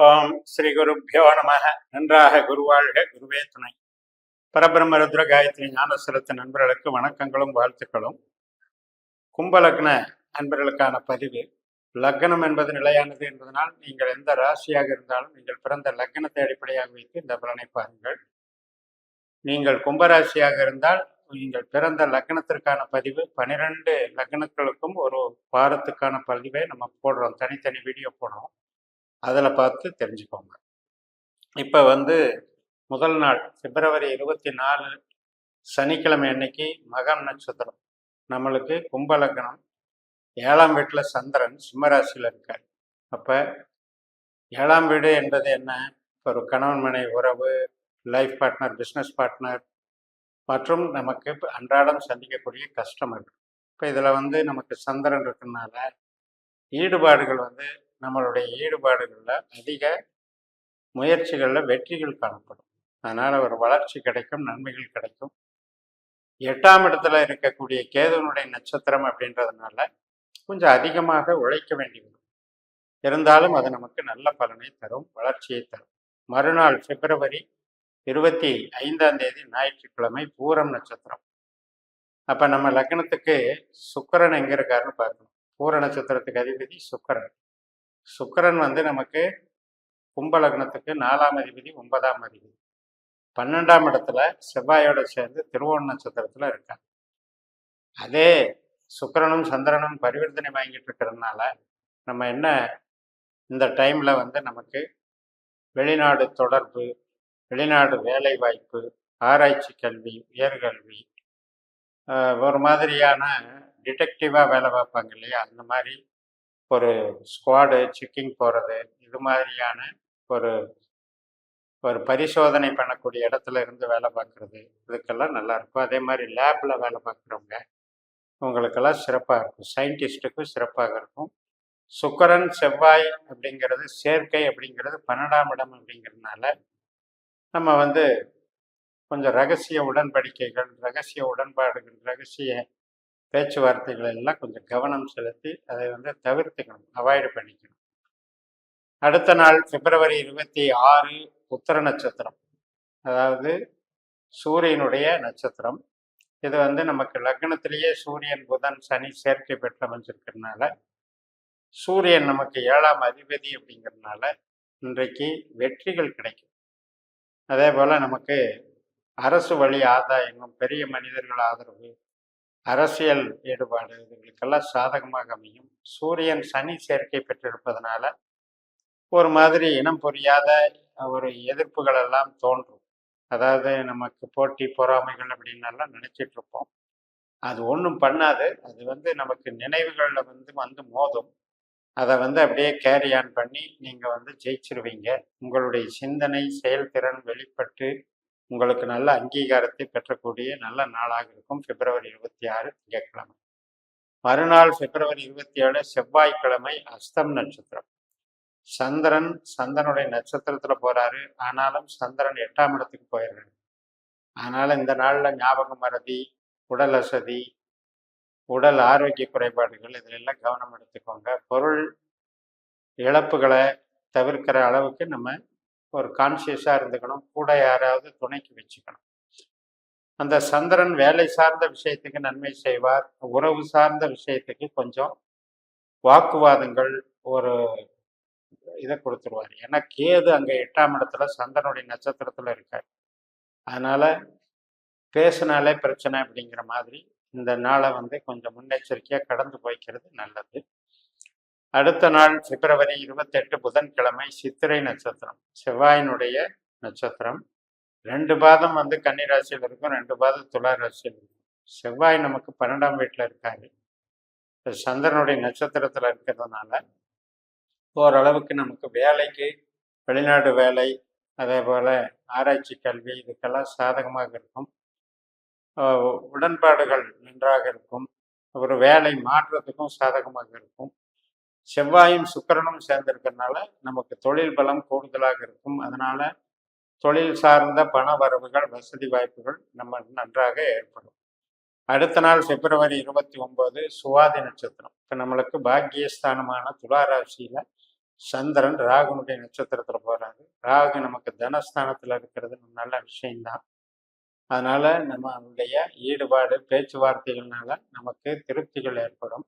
ஓம் ஸ்ரீ குருப்பியோ நம. நன்றாக குருவாழ்க, குருவே துணை. பரபிரம்ம ருத்ர காயத்ரி ஞானசரத்து நண்பர்களுக்கு வணக்கங்களும் வாழ்த்துக்களும். கும்பலக்ன நண்பர்களுக்கான பதிவு. லக்னம் என்பது நிலையானது என்பதனால் நீங்கள் எந்த ராசியாக இருந்தாலும் நீங்கள் பிறந்த லக்னத்தை அடிப்படையாக வைத்து இந்த பலனை பாருங்கள். நீங்கள் கும்பராசியாக இருந்தால் நீங்கள் பிறந்த லக்னத்திற்கான பதிவு 12 லக்னங்களுக்கும் ஒரு வாரத்துக்கான பதிவை நம்ம போடுறோம், தனித்தனி வீடியோ போடுறோம். அதில் பார்த்து தெரிஞ்சுக்கோங்க. இப்போ முதல் நாள் பிப்ரவரி 24 சனிக்கிழமை அன்னைக்கு மகம் நட்சத்திரம். நம்மளுக்கு கும்பலக்கணம் 7ஆம் வீட்டில் சந்திரன் சிம்மராசியில் இருக்கார். அப்போ 7ஆம் வீடு என்பது என்ன? ஒரு கணவன் மனை உறவு, லைஃப் பார்ட்னர், பிஸ்னஸ் பார்ட்னர் மற்றும் நமக்கு அன்றாடம் சந்திக்கக்கூடிய கஸ்டமர்கள். இப்போ இதில் நமக்கு சந்திரன் இருக்கிறதுனால ஈடுபாடுகள் நம்மளுடைய ஈடுபாடுகளில் அதிக முயற்சிகளில் வெற்றிகள் காணப்படும். அதனால் ஒரு வளர்ச்சி கிடைக்கும், நன்மைகள் கிடைக்கும். 8ஆம் இடத்துல இருக்கக்கூடிய கேதுவனுடைய நட்சத்திரம் அப்படின்றதுனால கொஞ்சம் அதிகமாக உழைக்க வேண்டி வரும். இருந்தாலும் அது நமக்கு நல்ல பலனை தரும், வளர்ச்சியை தரும். மறுநாள் பிப்ரவரி 25ஆம் தேதி ஞாயிற்றுக்கிழமை பூரம் நட்சத்திரம். அப்போ நம்ம லக்னத்துக்கு சுக்கிரன் எங்கே இருக்காருன்னு பார்க்கணும். பூர நட்சத்திரத்துக்கு அதிபதி சுக்கிரன். சுக்கிரன் நமக்கு கும்ப லக்னத்துக்கு 4ஆம் அதிபதி, 9ஆம் அதிபதி. 12ஆம் இடத்துல செவ்வாயோட சேர்ந்து திருவோண நட்சத்திரத்துல இருக்காங்க. அதே சுக்கிரனும் சந்திரனும் பரிவர்த்தனை வாங்கிட்டு இருக்கிறதுனால நம்ம என்ன இந்த டைம்ல நமக்கு வெளிநாடு தொடர்பு, வெளிநாடு வேலை வாய்ப்பு, ஆராய்ச்சி கல்வி, உயர்கல்வி, ஒரு மாதிரியான டிடெக்டிவா வேலை பார்ப்பாங்க இல்லையா, அந்த மாதிரி ஒரு ஸ்குவாடு செக்கிங் போகிறது, இது மாதிரியான ஒரு ஒரு பரிசோதனை பண்ணக்கூடிய இடத்துல இருந்து வேலை பார்க்குறது, இதுக்கெல்லாம் நல்லா இருக்கும். அதே மாதிரி லேபில் வேலை பார்க்குறவங்க உங்களுக்கெல்லாம் சிறப்பாக இருக்கும். சயின்டிஸ்ட்டுக்கும் சிறப்பாக இருக்கும். சுக்கிரன் செவ்வாய் அப்படிங்கிறது சேர்க்கை அப்படிங்கிறது 12ஆம் இடம் அப்படிங்கிறதுனால நம்ம கொஞ்சம் ரகசிய உடன்படிக்கைகள், ரகசிய உடன்பாடுகள், ரகசிய பேச்சுவார்த்தைகள் எல்லாம் கொஞ்சம் கவனம் செலுத்தி அதை தவிர்த்துக்கணும், அவாய்டு பண்ணிக்கணும். அடுத்த நாள் பிப்ரவரி 26 உத்தர நட்சத்திரம், அதாவது சூரியனுடைய நட்சத்திரம். இது நமக்கு லக்னத்திலேயே சூரியன், புதன், சனி சேர்க்கை பெற்று அமைஞ்சிருக்கிறதுனால சூரியன் நமக்கு 7ஆம் அதிபதி அப்படிங்கிறதுனால இன்றைக்கு வெற்றிகள் கிடைக்கும். அதே போல் நமக்கு அரசு வழி ஆதாயமும், பெரிய மனிதர்கள் ஆதரவு, அரசியல் ஈடுபாடு, இதுகளுக்கெல்லாம் சாதகமாக அமையும். சூரியன் சனி சேர்க்கை பெற்றிருப்பதனால ஒரு மாதிரி இனம் புரியாத ஒரு எதிர்ப்புகள் எல்லாம் தோன்றும். அதாவது நமக்கு போட்டி பொறாமைகள் அப்படின்னெல்லாம் நினைச்சிட்டு இருப்போம். அது ஒன்றும் பண்ணாது. அது நமக்கு நினைவுகளில் வந்து மோதும். அதை அப்படியே கேரி ஆன் பண்ணி நீங்கள் ஜெயிச்சிருவீங்க. உங்களுடைய சிந்தனை, செயல்திறன் வெளிப்பட்டு உங்களுக்கு நல்ல அங்கீகாரத்தை பெற்றக்கூடிய நல்ல நாளாக இருக்கும். பிப்ரவரி 26 திங்கட்கிழமை. மறுநாள் பிப்ரவரி 27 செவ்வாய்க்கிழமை அஸ்தம் நட்சத்திரம். சந்திரனுடைய நட்சத்திரத்துல போறாரு. ஆனாலும் சந்திரன் 8ஆம் இடத்துக்கு போயிடுறாரு. அதனால இந்த நாள்ல ஞாபக மறதி, உடல் அசதி, உடல் ஆரோக்கிய குறைபாடுகள், இதுல எல்லாம் கவனம் எடுத்துக்கோங்க. பொருள் இழப்புகளை தவிர்க்கிற அளவுக்கு நம்ம ஒரு கான்சியஸா இருந்துக்கணும். கூட யாராவது துணைக்கு வச்சுக்கணும். அந்த சந்திரன் வேலை சார்ந்த விஷயத்துக்கு நன்மை செய்வார். உறவு சார்ந்த விஷயத்துக்கு கொஞ்சம் வாக்குவாதங்கள், ஒரு இதை கொடுத்துருவார். ஏன்னா கேது அங்கே 8ஆம் இடத்துல சந்திரனுடைய நட்சத்திரத்துல இருக்காரு. அதனால பேசினாலே பிரச்சனை அப்படிங்கிற மாதிரி இந்த நாளை கொஞ்சம் முன்னெச்சரிக்கையாக கடந்து போய்க்கிறது நல்லது. அடுத்த நாள் பிப்ரவரி 28 புதன்கிழமை சித்திரை நட்சத்திரம், செவ்வாயினுடைய நட்சத்திரம். 2 பாதம் கன்னி ராசியில் இருக்கும், 2 பாதம் துலா ராசியில் இருக்கும். செவ்வாய் நமக்கு 12ஆம் வீட்டில் இருக்காரு. சந்திரனுடைய நட்சத்திரத்தில் இருக்கிறதுனால ஓரளவுக்கு நமக்கு வேலைக்கு, வெளிநாடு வேலை, அதே போல் ஆராய்ச்சி கல்வி, இதுக்கெல்லாம் சாதகமாக இருக்கும். உடன்பாடுகள் நன்றாக இருக்கும். ஒரு வேலை மாற்றத்துக்கும் சாதகமாக இருக்கும். செவ்வாயும் சுக்கிரனும் சேர்ந்திருக்கிறதுனால நமக்கு தொழில் பலம் கூடுதலாக இருக்கும். அதனால தொழில் சார்ந்த பண வரவுகள், வசதி வாய்ப்புகள் நம்ம நன்றாக ஏற்படும். அடுத்த நாள் பிப்ரவரி 29 சுவாதி நட்சத்திரம். இப்போ நம்மளுக்கு பாக்கியஸ்தானமான துலா ராசியில சந்திரன் ராகுனுடைய நட்சத்திரத்துல போறாரு. ராகு நமக்கு தனஸ்தானத்துல இருக்கிறது நல்ல விஷயம்தான். அதனால நம்மளுடைய ஈடுபாடு பேச்சுவார்த்தைகள்னால நமக்கு திருப்திகள் ஏற்படும்,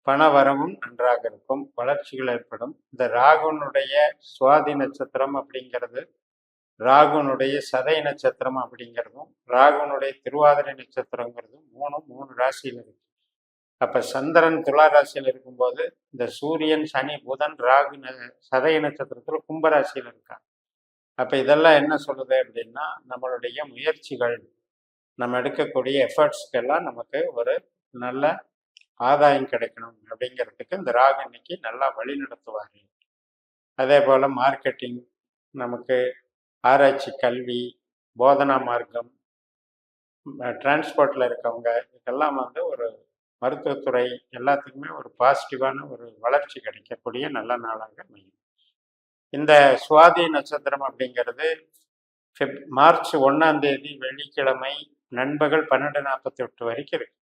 பண வரவும் நன்றாக இருக்கும், வளர்ச்சிகள் ஏற்படும். இந்த ராகுனுடைய சுவாதி நட்சத்திரம் அப்படிங்கிறது, ராகுனுடைய சதய நட்சத்திரம் அப்படிங்கிறதும், ராகுனுடைய திருவாதிரை நட்சத்திரங்கிறதும் மூணு ராசியில் இருக்கு. அப்ப சந்திரன் துலா ராசியில் இருக்கும்போது இந்த சூரியன் சனி புதன் ராகு சதய நட்சத்திரத்துல கும்பராசியில் இருக்காங்க. அப்ப இதெல்லாம் என்ன சொல்லுது அப்படின்னா, நம்மளுடைய முயற்சிகள், நம்ம எடுக்கக்கூடிய எஃபர்ட்ஸ்க்கெல்லாம் நமக்கு ஒரு நல்ல ஆதாயம் கிடைக்கணும் அப்படிங்கிறதுக்கு இந்த ராகு இன்னைக்கு நல்லா வழி நடத்துவார். அதே போல மார்க்கெட்டிங், நமக்கு ஆராய்ச்சி, கல்வி, போதனா மார்க்கம், டிரான்ஸ்போர்ட்ல இருக்கவங்க, இதுக்கெல்லாம் வந்து ஒரு மருத்துவத்துறை எல்லாத்துக்குமே ஒரு பாசிட்டிவான ஒரு வளர்ச்சி கிடைக்கக்கூடிய நல்ல நாளாக அமையும். இந்த சுவாதி நட்சத்திரம் அப்படிங்கிறது மார்ச் 1ஆம் தேதி வெள்ளிக்கிழமை நண்பகல் 12:48 வரைக்கும் இருக்கு.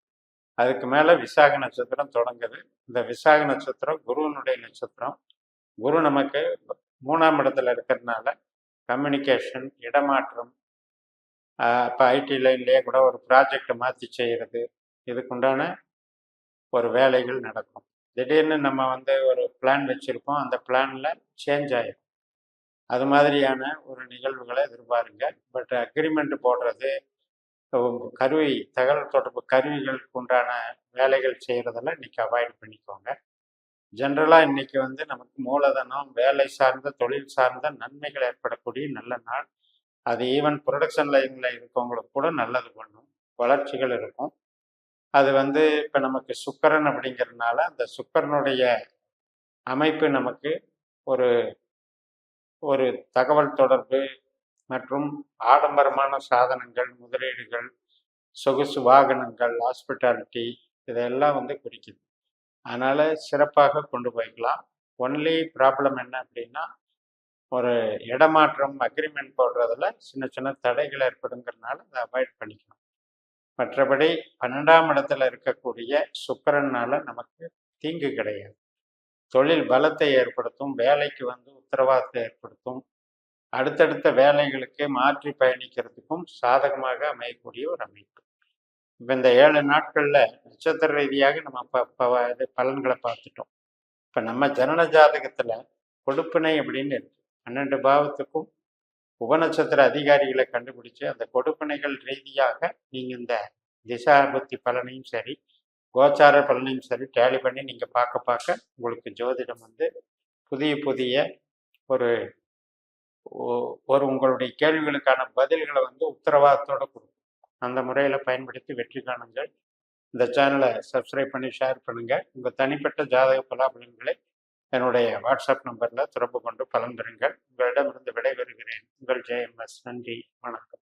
அதுக்கு மேல விசாக நட்சத்திரம் தொடங்குது. இந்த விசாக நட்சத்திரம் குருவனுடைய நட்சத்திரம். குரு நமக்கு 3ஆம் இடத்துல இருக்கிறதுனால கம்யூனிகேஷன், இடமாற்றம், இப்போ ஐடி லைன்லேயே கூட ஒரு ப்ராஜெக்டை மாற்றி செய்கிறது, இதுக்குண்டான ஒரு வேலைகள் நடக்கும். திடீர்னு நம்ம வந்து ஒரு பிளான் வச்சுருப்போம், அந்த பிளானில் சேஞ்ச் ஆகிடும். அது மாதிரியான ஒரு நிகழ்வுகளை எதிர்பாருங்க. பட் அக்ரிமெண்ட் போடுறது, கருவி, தகவல் தொடர்பு கருவிகளுக்கு உண்டான வேலைகள் செய்கிறதெல்லாம் இன்றைக்கி அவாய்ட் பண்ணிக்கோங்க. ஜென்ரலாக இன்றைக்கி வந்து நமக்கு மூலதனம், வேலை சார்ந்த, தொழில் சார்ந்த நன்மைகள் ஏற்படக்கூடிய நல்ல நாள். அது ஈவன் ப்ரொடக்ஷன் லைனில் இருக்கவங்களுக்கு கூட நல்லது பண்ணும், வளர்ச்சிகள் இருக்கும். அது வந்து இப்போ நமக்கு சுக்கிரன் அப்படிங்கிறதுனால அந்த சுக்கிரனுடைய அமைப்பு நமக்கு ஒரு ஒரு தகவல் தொடர்பு மற்றும் ஆடம்பரமான சாதனங்கள், முதலீடுகள், சொகுசு வாகனங்கள், ஹாஸ்பிட்டாலிட்டி, இதெல்லாம் வந்து குறிக்குது. அதனால் சிறப்பாக கொண்டு போய்க்கலாம். ஒன்லி ப்ராப்ளம் என்ன அப்படின்னா, ஒரு இடமாற்றம், அக்ரிமெண்ட் போடுறதுல சின்ன சின்ன தடைகள் ஏற்படுங்கிறதுனால அதை அவாய்ட் பண்ணிக்கணும். மற்றபடி 12ஆம் இடத்துல இருக்கக்கூடிய சுக்கிரனால நமக்கு தீங்கு கிடையாது. தொழில் பலத்தை ஏற்படுத்தும், வேலைக்கு வந்து உத்தரவாதத்தை ஏற்படுத்தும், அடுத்தடுத்த வேலைகளுக்கு மாற்றி பயணிக்கிறதுக்கும் சாதகமாக அமையக்கூடிய ஒரு அமைப்பு. இப்போ இந்த 7 நாட்களில் நட்சத்திர ரீதியாக நம்ம பலன்களை பார்த்துட்டோம். இப்போ நம்ம ஜனன ஜாதகத்தில் கொடுப்பினை அப்படின்னு இருக்கு. 12 பாவத்துக்கும் உபநட்சத்திர அதிகாரிகளை கண்டுபிடிச்சு அந்த கொடுப்பினைகள் ரீதியாக நீங்கள் இந்த திசாபுத்தி பலனையும் சரி, கோச்சார பலனையும் சரி டேலி பண்ணி நீங்கள் பார்க்க உங்களுக்கு ஜோதிடம் வந்து புதிய ஒரு உங்களுடைய கேள்விகளுக்கான பதில்களை வந்து உத்தரவாதத்தோடு கொடுக்கும். அந்த முறையில் பயன்படுத்தி வெற்றி காணுங்கள். இந்த சேனலை சப்ஸ்கிரைப் பண்ணி ஷேர் பண்ணுங்கள். உங்கள் தனிப்பட்ட ஜாதக பலாபலன்களை என்னுடைய வாட்ஸ்அப் நம்பரில் தொடர்பு கொண்டு பலன் பெறுங்கள். உங்களிடமிருந்து விடைபெறுகிறேன். உங்கள் JMS. நன்றி, வணக்கம்.